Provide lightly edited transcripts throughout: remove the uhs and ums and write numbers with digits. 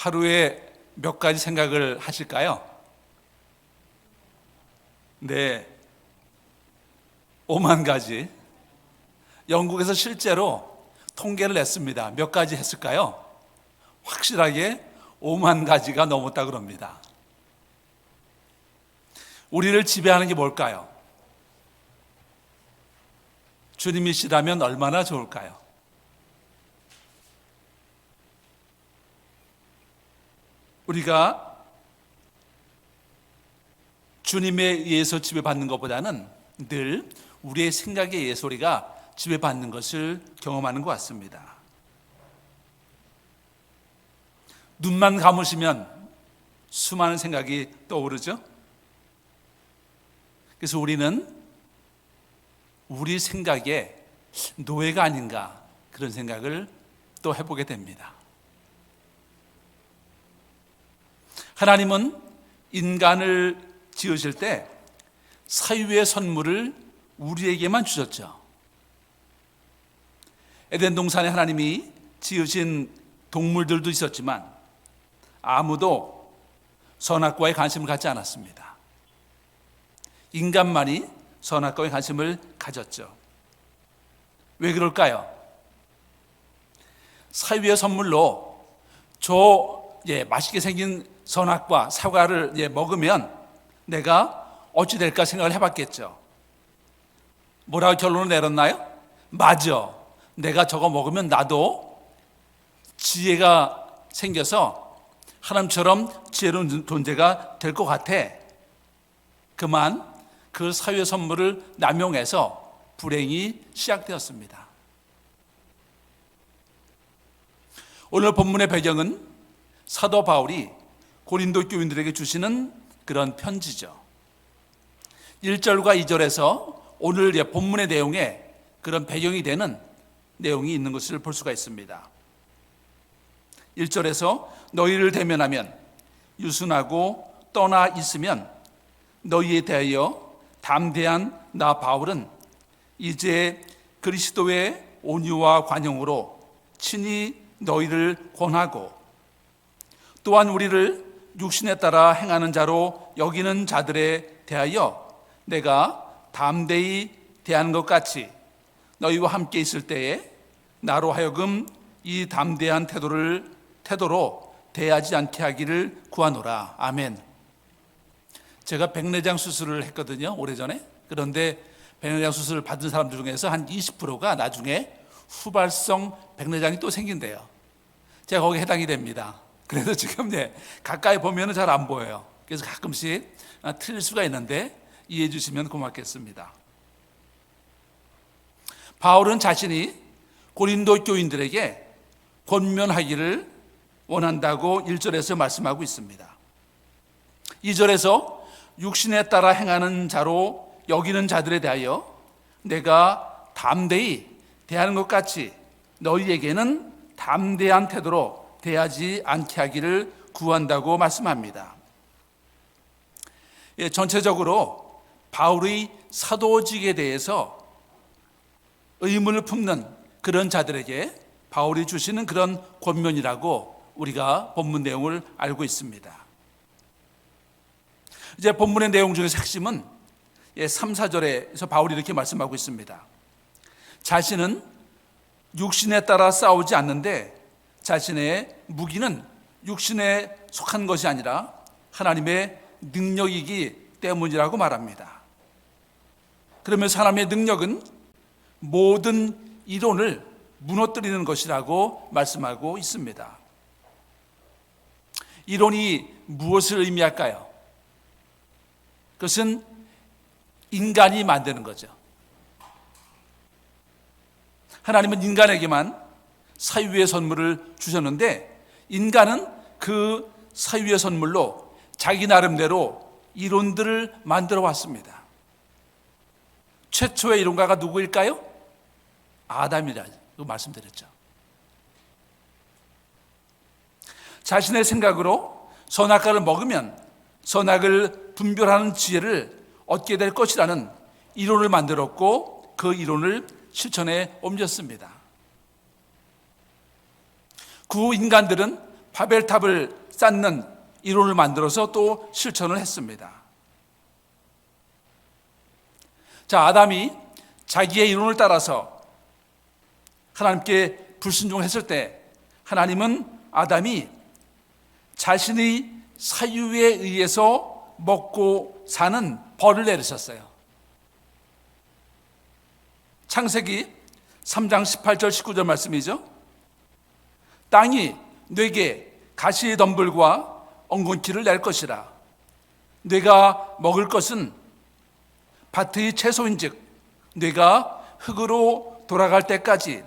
하루에 몇 가지 생각을 하실까요? 네, 5만 가지. 영국에서 실제로 통계를 냈습니다. 몇 가지 했을까요? 확실하게 5만 가지가 넘었다 그럽니다. 우리를 지배하는 게 뭘까요? 주님이시라면 얼마나 좋을까요? 우리가 주님에 의해서 지배받는 것보다는 늘 우리의 생각에 의해서 우리가 지배받는 것을 경험하는 것 같습니다. 눈만 감으시면 수많은 생각이 떠오르죠? 그래서 우리는 우리 생각에 노예가 아닌가 그런 생각을 또 해보게 됩니다. 하나님은 인간을 지으실 때 사유의 선물을 우리에게만 주셨죠. 에덴 동산에 하나님이 지으신 동물들도 있었지만 아무도 선악과에 관심을 갖지 않았습니다. 인간만이 선악과에 관심을 가졌죠. 왜 그럴까요? 사유의 선물로 맛있게 생긴 선악과 사과를 먹으면 내가 어찌 될까 생각을 해봤겠죠. 뭐라고 결론을 내렸나요? 맞아. 내가 저거 먹으면 나도 지혜가 생겨서 하나님처럼 지혜로운 존재가 될 것 같아. 그만 그 사유의 선물을 남용해서 불행이 시작되었습니다. 오늘 본문의 배경은 사도 바울이 고린도 교인들에게 주시는 그런 편지죠. 1절과 2절에서 오늘 본문의 내용에 그런 배경이 되는 내용이 있는 것을 볼 수가 있습니다. 1절에서 너희를 대면하면 유순하고 떠나 있으면 너희에 대하여 담대한 나 바울은 이제 그리스도의 온유와 관용으로 친히 너희를 권하고 또한 우리를 육신에 따라 행하는 자로 여기는 자들에 대하여 내가 담대히 대하는 것 같이 너희와 함께 있을 때에 나로 하여금 이 담대한 태도로 대하지 않게 하기를 구하노라. 아멘. 제가 백내장 수술을 했거든요, 오래전에. 그런데 백내장 수술을 받은 사람들 중에서 한 20%가 나중에 후발성 백내장이 또 생긴대요. 제가 거기에 해당이 됩니다. 그래서 지금 가까이 보면 잘 안 보여요. 그래서 가끔씩 틀릴 수가 있는데 이해해 주시면 고맙겠습니다. 바울은 자신이 고린도 교인들에게 권면하기를 원한다고 1절에서 말씀하고 있습니다. 2절에서 육신에 따라 행하는 자로 여기는 자들에 대하여 내가 담대히 대하는 것 같이 너희에게는 담대한 태도로 대하지 않게 하기를 구한다고 말씀합니다. 전체적으로 바울의 사도직에 대해서 의문을 품는 그런 자들에게 바울이 주시는 그런 권면이라고 우리가 본문 내용을 알고 있습니다. 이제 본문의 내용 중에서 핵심은 3, 4절에서 바울이 이렇게 말씀하고 있습니다. 자신은 육신에 따라 싸우지 않는데 자신의 무기는 육신에 속한 것이 아니라 하나님의 능력이기 때문이라고 말합니다. 그러면서 하나님의 능력은 모든 이론을 무너뜨리는 것이라고 말씀하고 있습니다. 이론이 무엇을 의미할까요? 그것은 인간이 만드는 거죠. 하나님은 인간에게만 사유의 선물을 주셨는데 인간은 그 사유의 선물로 자기 나름대로 이론들을 만들어 왔습니다. 최초의 이론가가 누구일까요? 아담이라고 말씀드렸죠. 자신의 생각으로 선악과를 먹으면 선악을 분별하는 지혜를 얻게 될 것이라는 이론을 만들었고 그 이론을 실천에 옮겼습니다. 구 인간들은 바벨탑을 쌓는 이론을 만들어서 또 실천을 했습니다. 자, 아담이 자기의 이론을 따라서 하나님께 불순종했을 때 하나님은 아담이 자신의 사유에 의해서 먹고 사는 벌을 내리셨어요. 창세기 3장 18절 19절 말씀이죠. 땅이 네게 가시의 덤불과 엉겅퀴를 낼 것이라. 네가 먹을 것은 밭의 채소인즉 네가 흙으로 돌아갈 때까지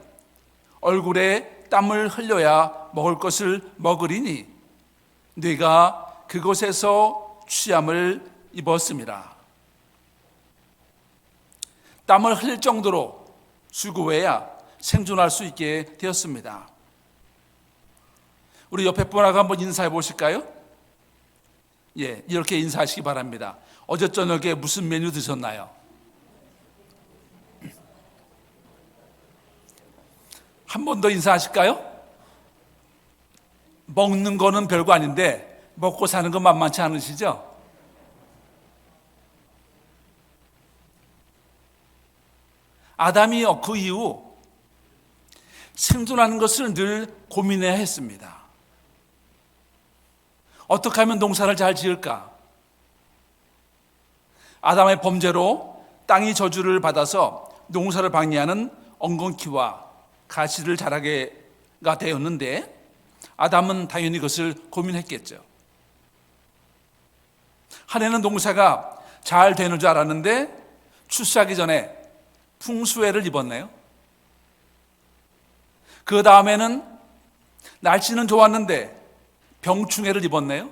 얼굴에 땀을 흘려야 먹을 것을 먹으리니 네가 그곳에서 취함을 입었음이라. 땀을 흘릴 정도로 수고해야 생존할 수 있게 되었습니다. 우리 옆에 분하고 한번 인사해 보실까요? 예, 이렇게 인사하시기 바랍니다. 어제 저녁에 무슨 메뉴 드셨나요? 한 번 더 인사하실까요? 먹는 거는 별거 아닌데 먹고 사는 건 만만치 않으시죠? 아담이 그 이후 생존하는 것을 늘 고민해야 했습니다. 어떻게 하면 농사를 잘 지을까? 아담의 범죄로 땅이 저주를 받아서 농사를 방해하는 엉겅퀴와 가시를 자라게가 되었는데 아담은 당연히 그것을 고민했겠죠. 한 해는 농사가 잘 되는 줄 알았는데 출수하기 전에 풍수해를 입었네요. 그 다음에는 날씨는 좋았는데 병충해를 입었네요.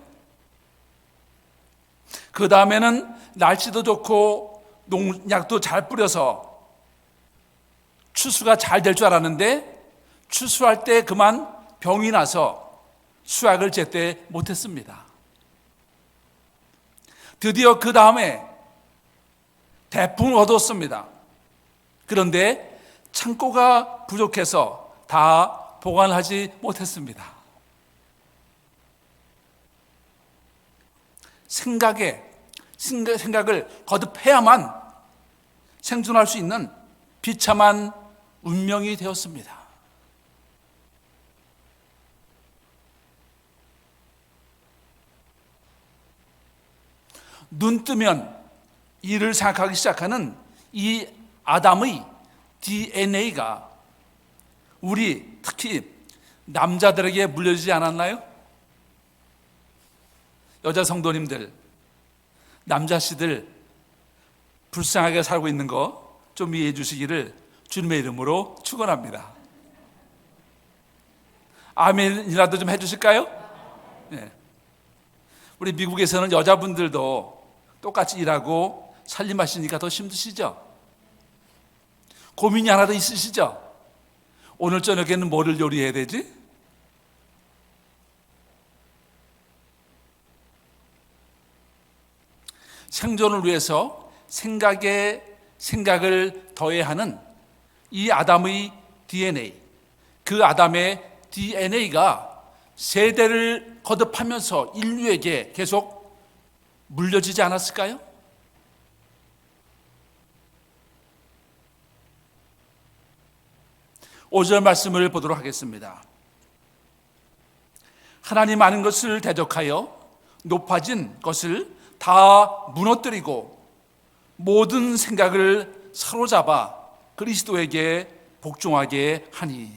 그 다음에는 날씨도 좋고 농약도 잘 뿌려서 추수가 잘 될 줄 알았는데 추수할 때 그만 병이 나서 수확을 제때 못했습니다. 드디어 그 다음에 대풍을 얻었습니다. 그런데 창고가 부족해서 다 보관하지 못했습니다. 생각을 거듭해야만 생존할 수 있는 비참한 운명이 되었습니다. 눈 뜨면 일을 생각하기 시작하는 이 아담의 DNA가 우리 특히 남자들에게 물려지지 않았나요? 여자 성도님들, 남자씨들 불쌍하게 살고 있는 거 좀 이해해 주시기를 주님의 이름으로 축원합니다. 아멘이라도 좀 해주실까요? 네. 우리 미국에서는 여자분들도 똑같이 일하고 살림하시니까 더 힘드시죠? 고민이 하나 더 있으시죠? 오늘 저녁에는 뭐를 요리해야 되지? 생존을 위해서 생각을 더해야 하는 이 아담의 DNA, 그 아담의 DNA가 세대를 거듭하면서 인류에게 계속 물려지지 않았을까요? 오절 말씀을 보도록 하겠습니다. 하나님 아는 것을 대적하여 높아진 것을 다 무너뜨리고 모든 생각을 사로잡아 그리스도에게 복종하게 하니.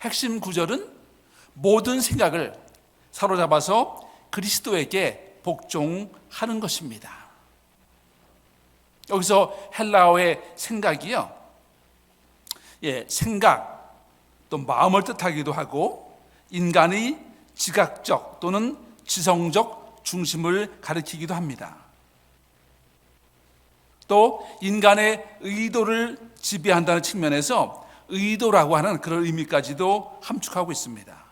핵심 구절은 모든 생각을 사로잡아서 그리스도에게 복종하는 것입니다. 여기서 헬라어의 생각이요, 생각 또 마음을 뜻하기도 하고 인간의 지각적 또는 지성적 중심을 가리키기도 합니다. 또 인간의 의도를 지배한다는 측면에서 의도라고 하는 그런 의미까지도 함축하고 있습니다.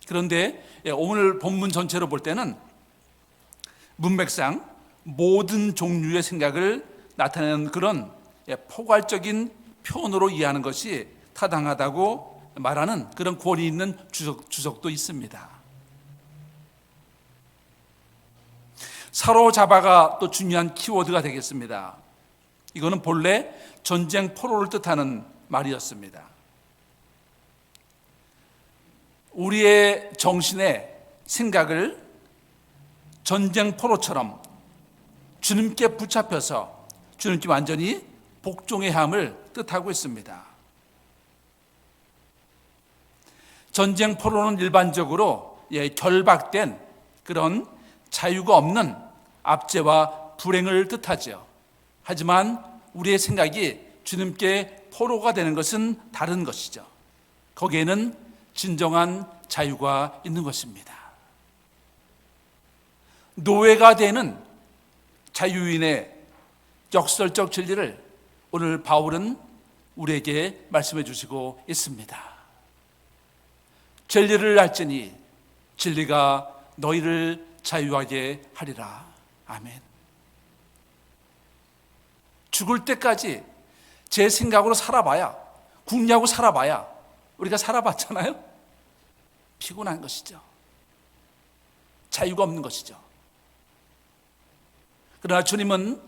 그런데 오늘 본문 전체로 볼 때는 문맥상 모든 종류의 생각을 나타내는 그런 포괄적인 표현으로 이해하는 것이 타당하다고 말하는 그런 권위 있는 주석도 있습니다. 사로잡아가 또 중요한 키워드가 되겠습니다. 이거는 본래 전쟁 포로를 뜻하는 말이었습니다. 우리의 정신의 생각을 전쟁 포로처럼 주님께 붙잡혀서 주님께 완전히 복종해야 함을 뜻하고 있습니다. 전쟁 포로는 일반적으로 결박된 그런 자유가 없는 압제와 불행을 뜻하죠. 하지만 우리의 생각이 주님께 포로가 되는 것은 다른 것이죠. 거기에는 진정한 자유가 있는 것입니다. 노예가 되는 자유인의 역설적 진리를 오늘 바울은 우리에게 말씀해 주시고 있습니다. 진리를 알지니 진리가 너희를 자유하게 하리라. 아멘. 죽을 때까지 제 생각으로 살아봐야, 궁리하고 살아봐야, 우리가 살아봤잖아요. 피곤한 것이죠. 자유가 없는 것이죠. 그러나 주님은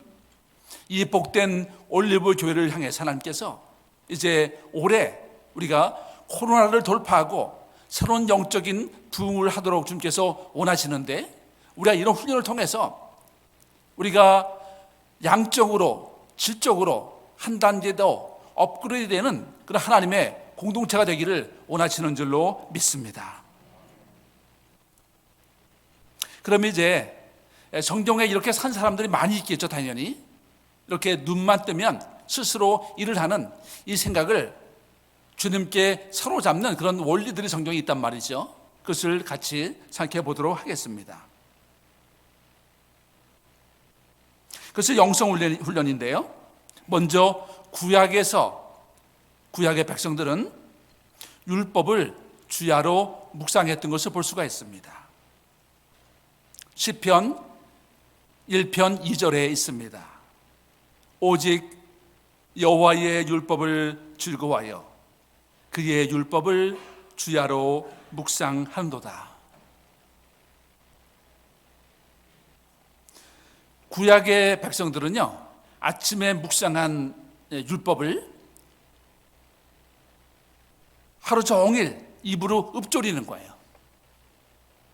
이 복된 올리브 교회를 향해서 하나님께서 이제 올해 우리가 코로나를 돌파하고 새로운 영적인 부흥을 하도록 주님께서 원하시는데, 우리가 이런 훈련을 통해서 우리가 양적으로 질적으로 한 단계 더 업그레이드되는 그런 하나님의 공동체가 되기를 원하시는 줄로 믿습니다. 그럼 이제 성경에 이렇게 산 사람들이 많이 있겠죠. 당연히 이렇게 눈만 뜨면 스스로 일을 하는 이 생각을 주님께 사로잡는 그런 원리들이 성경에 있단 말이죠. 그것을 같이 생각해 보도록 하겠습니다. 그것이 영성 훈련인데요. 먼저 구약의 백성들은 율법을 주야로 묵상했던 것을 볼 수가 있습니다. 시편 1편 2절에 있습니다. 오직 여호와의 율법을 즐거워하여 그의 율법을 주야로 묵상한도다. 구약의 백성들은요, 아침에 묵상한 율법을 하루 종일 입으로 읊조리는 거예요.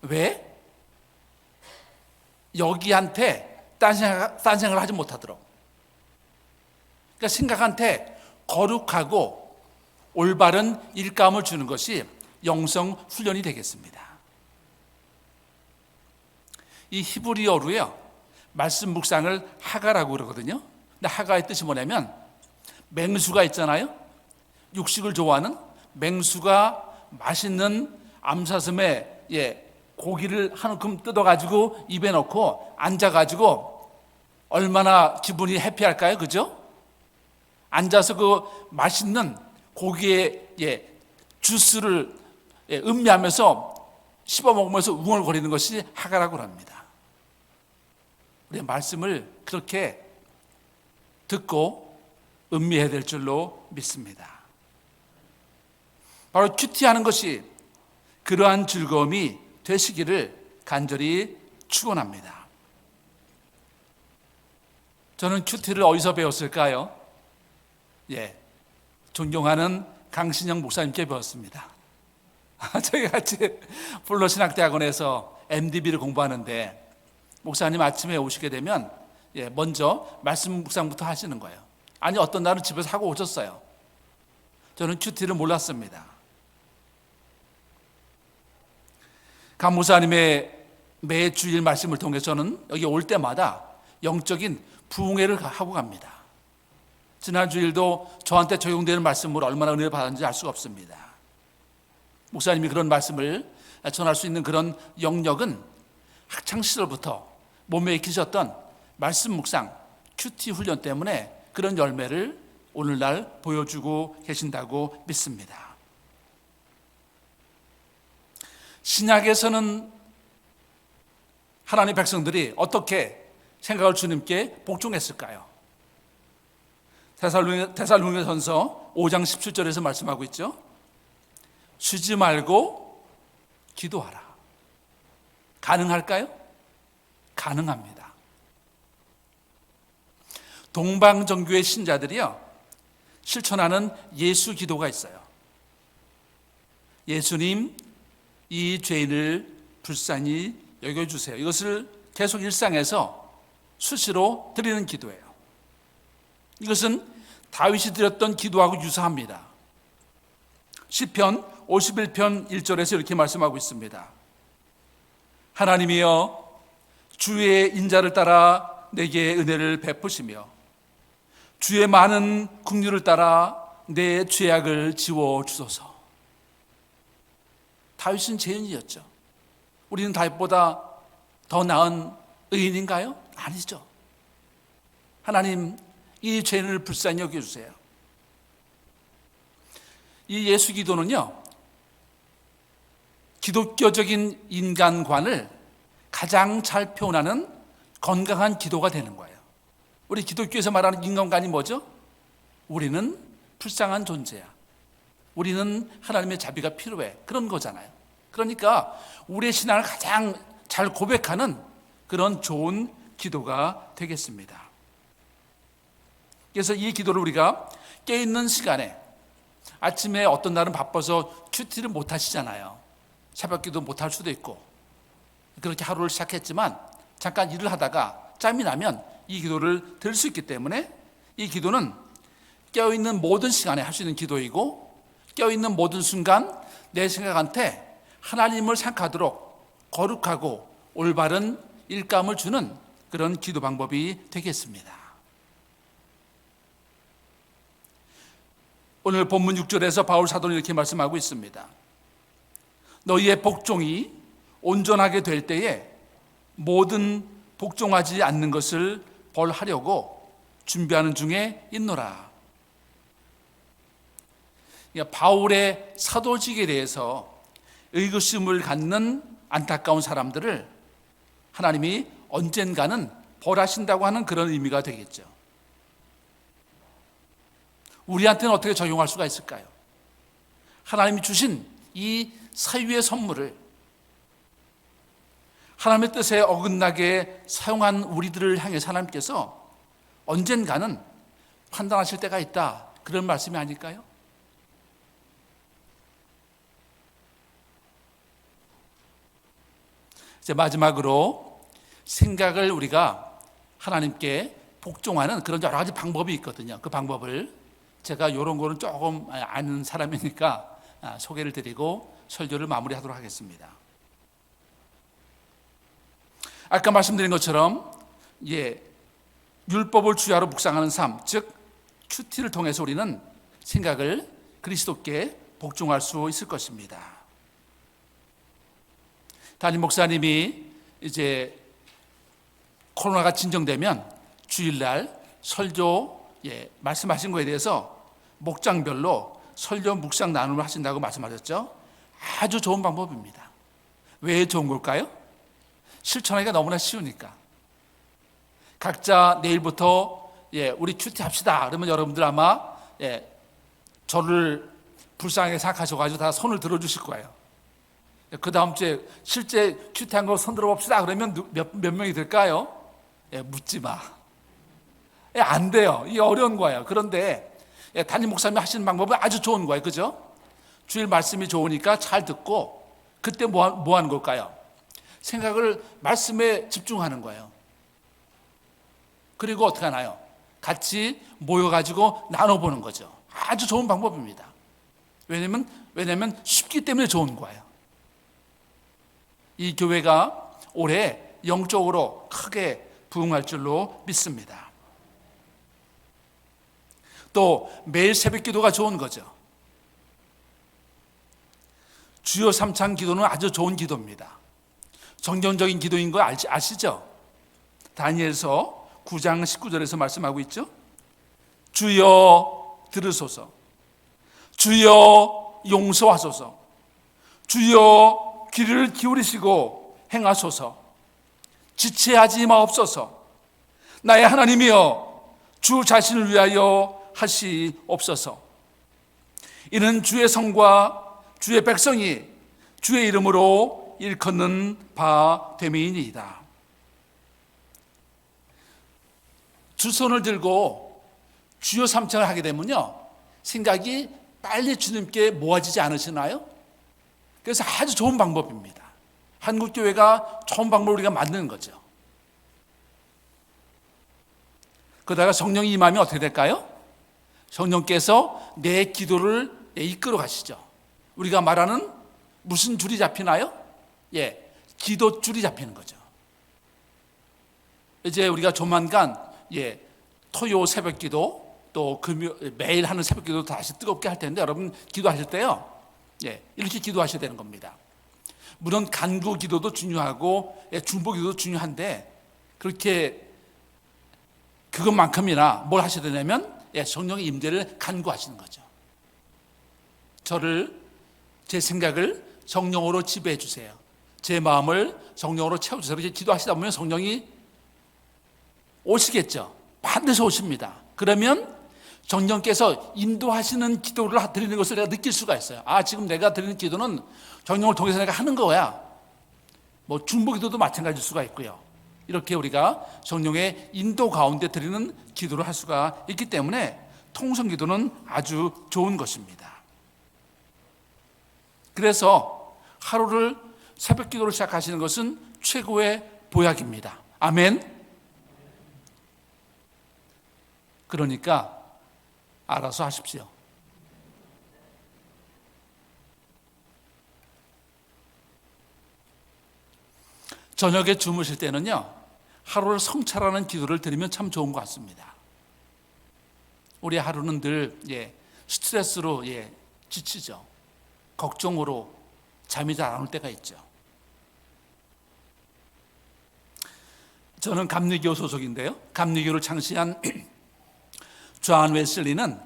왜? 여기한테 딴 생각을 하지 못하도록. 그러니까 생각한테 거룩하고 올바른 일감을 주는 것이 영성 훈련이 되겠습니다. 이 히브리어로요, 말씀 묵상을 하가라고 그러거든요. 근데 하가의 뜻이 뭐냐면, 맹수가 있잖아요. 육식을 좋아하는 맹수가 맛있는 암사슴에 고기를 한 움큼 뜯어가지고 입에 넣고 앉아가지고 얼마나 기분이 해피할까요? 그죠? 앉아서 그 맛있는 고기의 주스를 음미하면서 씹어먹으면서 웅얼거리는 것이 하가라고 합니다. 우리의 말씀을 그렇게 듣고 음미해야 될 줄로 믿습니다. 바로 큐티하는 것이 그러한 즐거움이 되시기를 간절히 축원합니다. 저는 큐티를 어디서 배웠을까요? 존경하는 강신영 목사님께 배웠습니다. 저희 같이 플로신학대학원에서 MDB를 공부하는데, 목사님 아침에 오시게 되면 먼저 말씀 묵상부터 하시는 거예요. 아니, 어떤 날은 집에서 하고 오셨어요. 저는 큐티를 몰랐습니다. 강 목사님의 매주일 말씀을 통해 저는 여기 올 때마다 영적인 부흥회를 하고 갑니다. 지난 주일도 저한테 적용되는 말씀으로 얼마나 은혜를 받았는지 알 수가 없습니다. 목사님이 그런 말씀을 전할 수 있는 그런 영역은 학창시절부터 몸에 익히셨던 말씀 묵상, 큐티 훈련 때문에 그런 열매를 오늘날 보여주고 계신다고 믿습니다. 신약에서는 하나님의 백성들이 어떻게 생각을 주님께 복종했을까요? 데살로니가전서 5장 17절에서 말씀하고 있죠. 쉬지 말고 기도하라. 가능할까요? 가능합니다. 동방정교회 신자들이요, 실천하는 예수 기도가 있어요. 예수님, 이 죄인을 불쌍히 여겨주세요. 이것을 계속 일상에서 수시로 드리는 기도예요. 이것은 다윗이 드렸던 기도하고 유사합니다. 시편 51편 1절에서 이렇게 말씀하고 있습니다. 하나님이여, 주의 인자를 따라 내게 은혜를 베푸시며 주의 많은 긍휼을 따라 내 죄악을 지워 주소서. 다윗은 죄인이었죠. 우리는 다윗보다 더 나은 의인인가요? 아니죠. 하나님, 이 죄인을 불쌍히 여겨주세요. 이 예수 기도는요, 기독교적인 인간관을 가장 잘 표현하는 건강한 기도가 되는 거예요. 우리 기독교에서 말하는 인간관이 뭐죠? 우리는 불쌍한 존재야. 우리는 하나님의 자비가 필요해. 그런 거잖아요. 그러니까 우리의 신앙을 가장 잘 고백하는 그런 좋은 기도가 되겠습니다. 그래서 이 기도를 우리가 깨있는 시간에, 아침에 어떤 날은 바빠서 큐티를 못 하시잖아요. 새벽기도 못 할 수도 있고, 그렇게 하루를 시작했지만 잠깐 일을 하다가 짬이 나면 이 기도를 들을 수 있기 때문에 이 기도는 깨어있는 모든 시간에 할 수 있는 기도이고, 깨어있는 모든 순간 내 생각한테 하나님을 생각하도록 거룩하고 올바른 일감을 주는 그런 기도 방법이 되겠습니다. 오늘 본문 6절에서 바울 사도는 이렇게 말씀하고 있습니다. 너희의 복종이 온전하게 될 때에 모든 복종하지 않는 것을 벌하려고 준비하는 중에 있노라. 바울의 사도직에 대해서 의구심을 갖는 안타까운 사람들을 하나님이 언젠가는 벌하신다고 하는 그런 의미가 되겠죠. 우리한테는 어떻게 적용할 수가 있을까요? 하나님이 주신 이 사유의 선물을 하나님의 뜻에 어긋나게 사용한 우리들을 향해서 하나님께서 언젠가는 판단하실 때가 있다, 그런 말씀이 아닐까요? 이제 마지막으로 생각을 우리가 하나님께 복종하는 그런 여러 가지 방법이 있거든요. 그 방법을 제가 이런 거는 조금 아는 사람이니까 소개를 드리고 설교를 마무리하도록 하겠습니다. 아까 말씀드린 것처럼 율법을 주야로 묵상하는 삶, 즉 큐티를 통해서 우리는 생각을 그리스도께 복종할 수 있을 것입니다. 담임 목사님이 이제 코로나가 진정되면 주일날 설교 말씀하신 거에 대해서 목장별로 설교 묵상 나눔을 하신다고 말씀하셨죠. 아주 좋은 방법입니다. 왜 좋은 걸까요? 실천하기가 너무나 쉬우니까. 각자 내일부터 우리 큐티 합시다 그러면 여러분들 아마 저를 불쌍하게 생각하셔가지고 다 손을 들어주실 거예요. 그 다음 주에 실제 큐티한 거 손 들어봅시다 그러면 몇 명이 될까요? 묻지 마. 안 돼요. 이게 어려운 거예요. 그런데 담임 목사님이 하시는 방법은 아주 좋은 거예요. 그죠? 주일 말씀이 좋으니까 잘 듣고 그때 뭐 하는 걸까요? 생각을 말씀에 집중하는 거예요. 그리고 어떻게 하나요? 같이 모여가지고 나눠보는 거죠. 아주 좋은 방법입니다. 왜냐면 쉽기 때문에 좋은 거예요. 이 교회가 올해 영적으로 크게 부흥할 줄로 믿습니다. 또 매일 새벽 기도가 좋은 거죠. 주여 삼창 기도는 아주 좋은 기도입니다. 정경적인 기도인 거 아시죠? 다니엘서 9장 19절에서 말씀하고 있죠. 주여 들으소서, 주여 용서하소서, 주여 귀를 기울이시고 행하소서, 지체하지 마옵소서. 나의 하나님이여 주 자신을 위하여 하시옵소서. 이는 주의 성과 주의 백성이 주의 이름으로 일컫는 바 됨이니이다. 두 손을 들고 주여 삼창을 하게 되면요, 생각이 빨리 주님께 모아지지 않으시나요? 그래서 아주 좋은 방법입니다. 한국교회가 좋은 방법을 우리가 만드는 거죠. 그러다가 성령이 임하면 어떻게 될까요? 성령께서 내 기도를 이끌어 가시죠. 우리가 말하는 무슨 줄이 잡히나요? 기도 줄이 잡히는 거죠. 이제 우리가 조만간 토요 새벽 기도, 또 매일 하는 새벽 기도 다시 뜨겁게 할 텐데, 여러분 기도하실 때요, 이렇게 기도하셔야 되는 겁니다. 물론 간구 기도도 중요하고 중보 기도도 중요한데, 그렇게 그것만큼이나 뭘 하셔야 되냐면 성령의 임재를 간구하시는 거죠. 제 생각을 성령으로 지배해 주세요. 제 마음을 성령으로 채워주세요. 이렇게 기도하시다 보면 성령이 오시겠죠. 반드시 오십니다. 그러면 성령께서 인도하시는 기도를 드리는 것을 내가 느낄 수가 있어요. 지금 내가 드리는 기도는 성령을 통해서 내가 하는 거야. 뭐 중보 기도도 마찬가지일 수가 있고요. 이렇게 우리가 성령의 인도 가운데 드리는 기도를 할 수가 있기 때문에 통성 기도는 아주 좋은 것입니다. 그래서 하루를 새벽 기도로 시작하시는 것은 최고의 보약입니다. 아멘. 그러니까 알아서 하십시오. 저녁에 주무실 때는요, 하루를 성찰하는 기도를 드리면 참 좋은 것 같습니다. 우리 하루는 늘 스트레스로 지치죠. 걱정으로 잠이 잘 안 올 때가 있죠. 저는 감리교 소속인데요, 감리교를 창시한 존 웨슬리는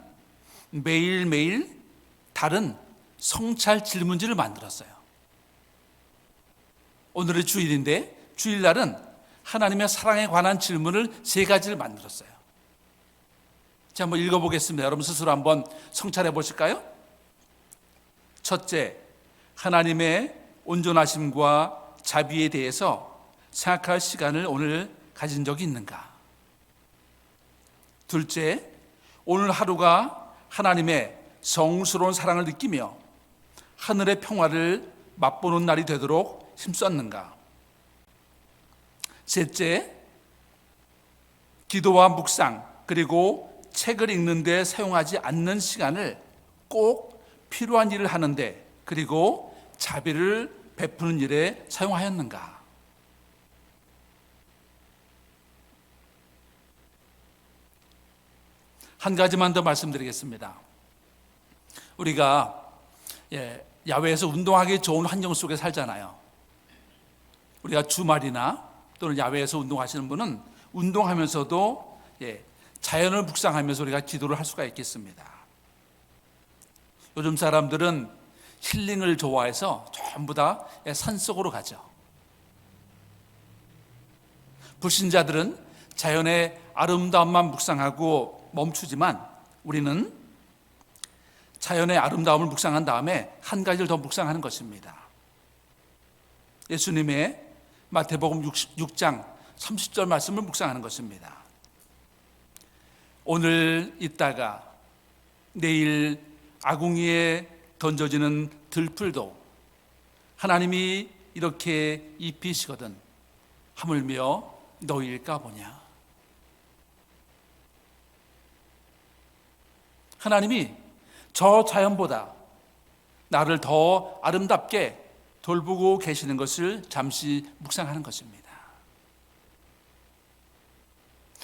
매일매일 다른 성찰 질문지를 만들었어요. 오늘은 주일인데, 주일날은 하나님의 사랑에 관한 질문을 3가지를 만들었어요. 자, 한번 읽어보겠습니다. 여러분 스스로 한번 성찰해 보실까요? 첫째, 하나님의 온전하심과 자비에 대해서 생각할 시간을 오늘 가진 적이 있는가? 둘째, 오늘 하루가 하나님의 성스러운 사랑을 느끼며 하늘의 평화를 맛보는 날이 되도록 힘썼는가? 셋째, 기도와 묵상 그리고 책을 읽는 데 사용하지 않는 시간을 꼭 필요한 일을 하는데, 그리고 자비를 베푸는 일에 사용하였는가? 한 가지만 더 말씀드리겠습니다. 우리가 야외에서 운동하기 좋은 환경 속에 살잖아요. 우리가 주말이나 또는 야외에서 운동하시는 분은 운동하면서도 자연을 묵상하면서 우리가 기도를 할 수가 있겠습니다. 요즘 사람들은 힐링을 좋아해서 전부 다 산속으로 가죠. 불신자들은 자연의 아름다움만 묵상하고 멈추지만, 우리는 자연의 아름다움을 묵상한 다음에 한 가지를 더 묵상하는 것입니다. 예수님의 마태복음 6장 30절 말씀을 묵상하는 것입니다. 오늘 있다가 내일 아궁이에 던져지는 들풀도 하나님이 이렇게 입히시거든 하물며 너희일까 보냐. 하나님이 저 자연보다 나를 더 아름답게 돌보고 계시는 것을 잠시 묵상하는 것입니다.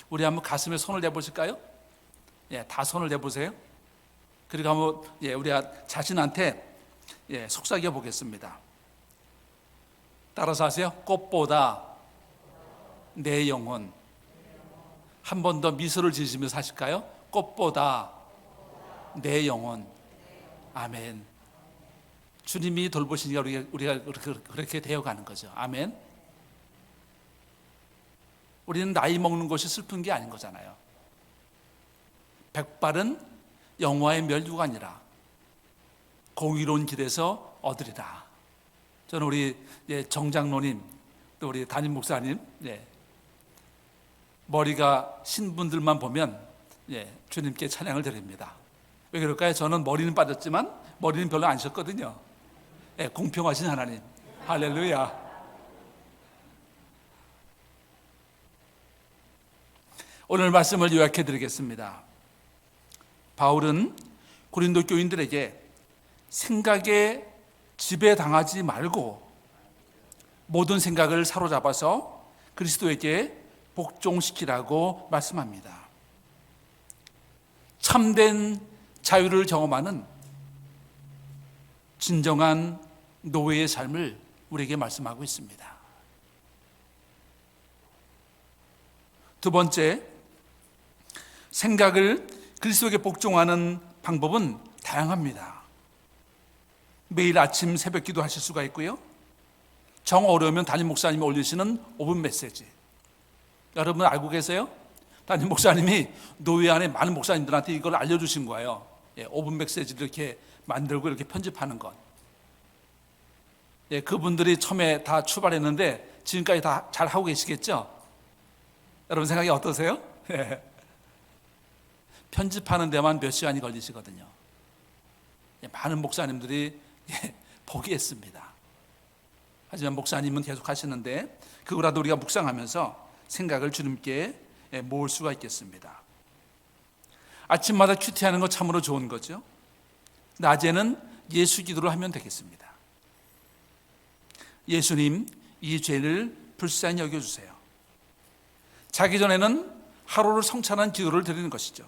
우리 한번 가슴에 손을 내보실까요? 다 손을 내보세요. 그리고 한번 우리 자신한테 속삭여 보겠습니다. 따라서 하세요. 꽃보다 내 영혼. 한 번 더 미소를 지으시면서 하실까요? 꽃보다 내 영혼. 아멘. 주님이 돌보시니까 우리가 그렇게 되어가는 거죠. 아멘. 우리는 나이 먹는 것이 슬픈 게 아닌 거잖아요. 백발은 영화의 멸류관이라 공의로운 길에서 얻으리라. 저는 우리 정장로님, 또 우리 담임 목사님, 머리가 신분들만 보면 주님께 찬양을 드립니다. 왜 그럴까요? 저는 머리는 빠졌지만 머리는 별로 안 셨거든요. 공평하신 하나님, 할렐루야. 오늘 말씀을 요약해 드리겠습니다. 바울은 고린도 교인들에게 생각에 지배당하지 말고 모든 생각을 사로잡아서 그리스도에게 복종시키라고 말씀합니다. 참된 자유를 경험하는 진정한 노예의 삶을 우리에게 말씀하고 있습니다. 두 번째, 생각을 그리스도에게 복종하는 방법은 다양합니다. 매일 아침 새벽 기도 하실 수가 있고요. 정 어려우면 담임 목사님이 올리시는 5분 메시지. 여러분 알고 계세요? 담임 목사님이 노예 안에 많은 목사님들한테 이걸 알려주신 거예요. 5분 메시지를 이렇게 만들고 이렇게 편집하는 것. 그분들이 처음에 다 출발했는데 지금까지 다 잘 하고 계시겠죠? 여러분 생각이 어떠세요? 편집하는 데만 몇 시간이 걸리시거든요. 많은 목사님들이 포기했습니다. 하지만 목사님은 계속 하시는데 그거라도 우리가 묵상하면서 생각을 주님께 모을 수가 있겠습니다. 아침마다 큐티하는 거 참으로 좋은 거죠. 낮에는 예수 기도를 하면 되겠습니다. 예수님, 이 죄를 불쌍히 여겨주세요. 자기 전에는 하루를 성찬한 기도를 드리는 것이죠.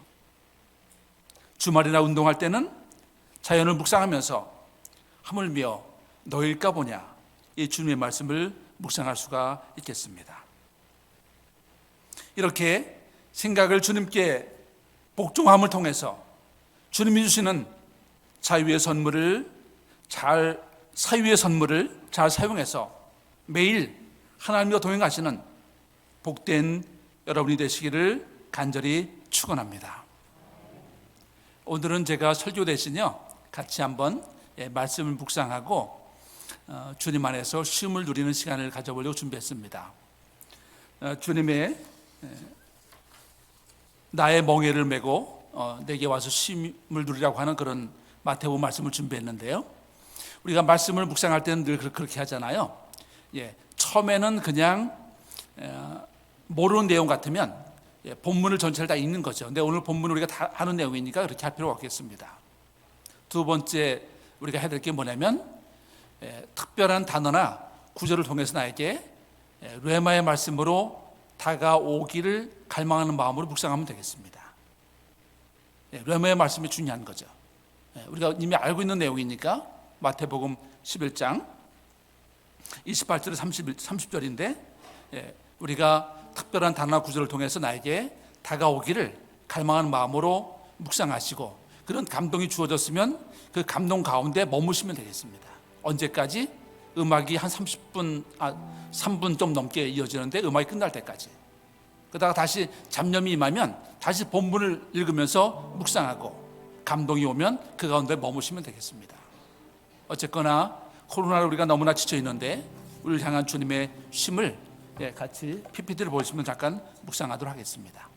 주말이나 운동할 때는 자연을 묵상하면서 하물며 너일까 보냐, 이 주님의 말씀을 묵상할 수가 있겠습니다. 이렇게 생각을 주님께 복종함을 통해서 주님이 주시는 사유의 선물을 잘 사용해서 매일 하나님과 동행하시는 복된 여러분이 되시기를 간절히 축원합니다. 오늘은 제가 설교 대신요 같이 한번 말씀을 묵상하고 주님 안에서 쉼을 누리는 시간을 가져보려고 준비했습니다. 주님의 나의 멍에를 메고 내게 와서 쉼을 누리라고 하는 그런 마태복음 말씀을 준비했는데요. 우리가 말씀을 묵상할 때는 늘 그렇게 하잖아요. 처음에는 그냥 모르는 내용 같으면 본문을 전체를 다 읽는 거죠. 근데 오늘 본문은 우리가 다 아는 내용이니까 그렇게 할 필요가 없겠습니다. 두 번째 우리가 해야 될 게 뭐냐면 특별한 단어나 구절을 통해서 나에게 뢰마의 말씀으로 다가오기를 갈망하는 마음으로 묵상하면 되겠습니다. 뢰마의 말씀이 중요한 거죠. 우리가 이미 알고 있는 내용이니까 마태복음 11장 28절에서 30절인데 우리가 특별한 단어나 구절을 통해서 나에게 다가오기를 갈망하는 마음으로 묵상하시고 그런 감동이 주어졌으면 그 감동 가운데 머무시면 되겠습니다. 언제까지? 음악이 한 3분 좀 넘게 이어지는데 음악이 끝날 때까지. 그러다가 다시 잡념이 임하면 다시 본문을 읽으면서 묵상하고 감동이 오면 그 가운데 머무시면 되겠습니다. 어쨌거나 코로나로 우리가 너무나 지쳐 있는데 우리를 향한 주님의 쉼을 같이 PPT를 보시면 잠깐 묵상하도록 하겠습니다.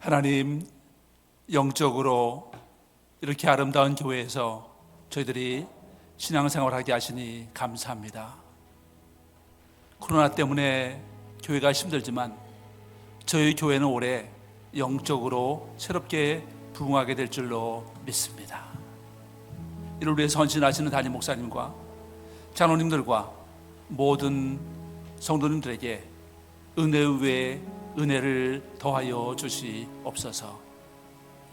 하나님, 영적으로 이렇게 아름다운 교회에서 저희들이 신앙생활하게 하시니 감사합니다. 코로나 때문에 교회가 힘들지만 저희 교회는 올해 영적으로 새롭게 부흥하게 될 줄로 믿습니다. 이를 위해 헌신하시는 담임 목사님과 장로님들과 모든 성도님들에게 은혜 위에 은혜를 더하여 주시옵소서.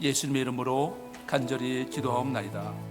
예수님의 이름으로 간절히 기도하옵나이다.